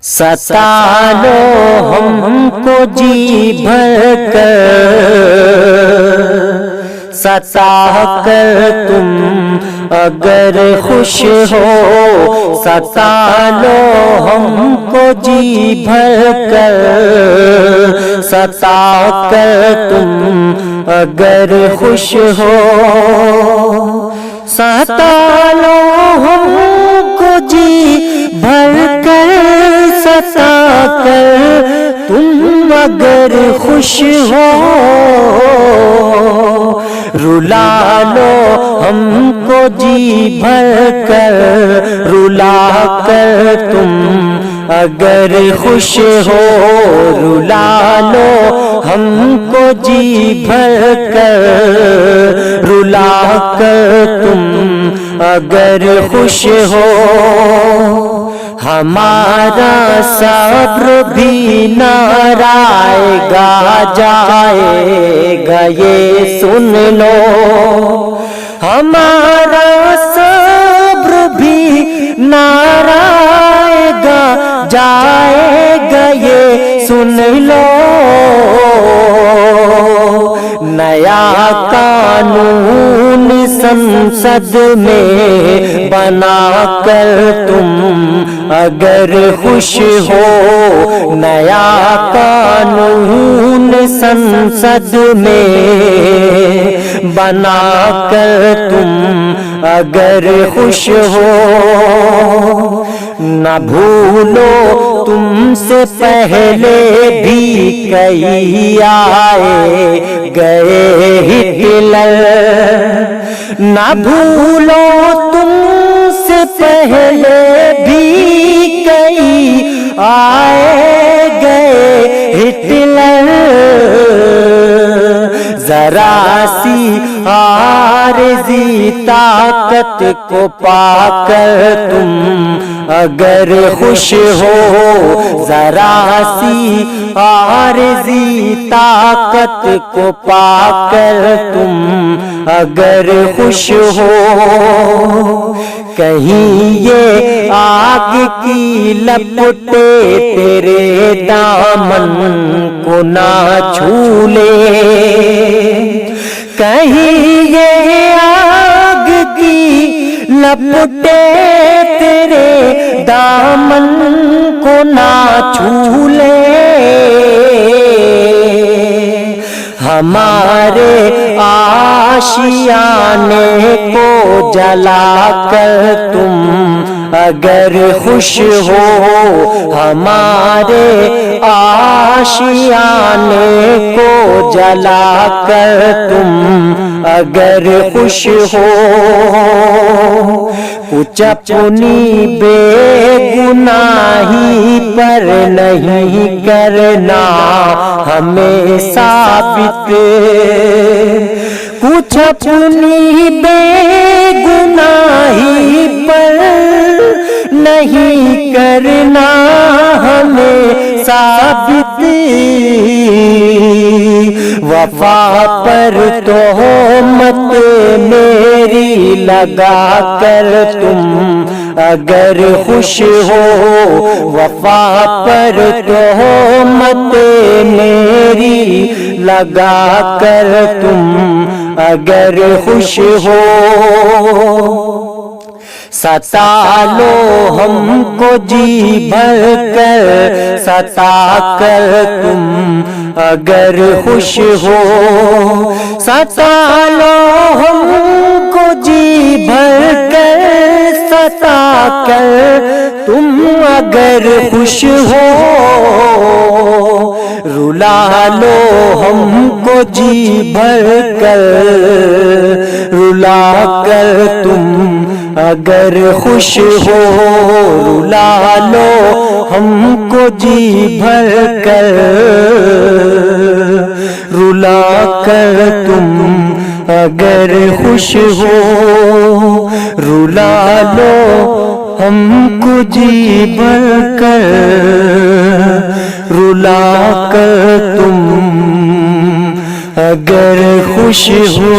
ستا لو ہم کو جی بھر کر، ستا کر تم اگر خوش ہو، ستا لو ہم کو جی بھر کر، ستا کر تم اگر خوش ہو، ستا لو ہم کو جی بھر کر، ستا کر تم اگر خوش ہو، رلا لو ہم کو جی بھر کر، رلا کر تم اگر خوش ہو، رلا لو ہم کو جی بھر کر، رلا کر تم اگر خوش ہو، ہمارا صبر بھی نارائے گا جائے گا یہ سن لو، ہمارا صبر بھی نارائے گا جائے گا یہ سن لو، نیا قانون سنسد میں بنا کر تم اگر خوش ہو، نیا قانون سنسد میں بنا کر تم اگر خوش ہو، نہ بھولو تم سے پہلے بھی کئی آئے گئے ہٹلر، نہ بھولو تم سے پہلے بھی کئی آئے گئے ہٹلر، ذرا سی عارضی طاقت کو پا کر تم اگر خوش ہو، ذرا سی عارضی طاقت کو پا کر تم اگر خوش ہو، کہیں یہ آگ کی لپٹیں تیرے دامن کو نہ چھو لے، کہیں یہ آگ کی لپٹیں تیرے دامن کو نہ چھو لے، ہمارے آشیانے کو جلا کر تم اگر خوش ہو، ہمارے آشیانے کو جلا کر تم اگر خوش ہو، کچھ اپنی بے گناہی پر نہیں کرنا ہمیں ثابت، کچھ اپنی بے گناہی پر نہیں کرنا ہمیں ثابت، وفا پر تہمت میری لگا کر تم اگر خوش ہو، وفا پر تہمت میری لگا کر تم اگر خوش ہو، ستا لو ہم کو جی بھر کر، ستا کر تم اگر خوش ہو، ستا لو ہم کو جی بھر کر، ستا کر تم اگر خوش ہو، رلا لو ہم کو جی بھر کر، رلا کر تم اگر خوش ہو، رلا لو ہم کو جی بھر کر، رلا کر تم اگر خوش ہو، رلا لو ہم کو جی بھر کر، رلا کر تم اگر خوش ہو۔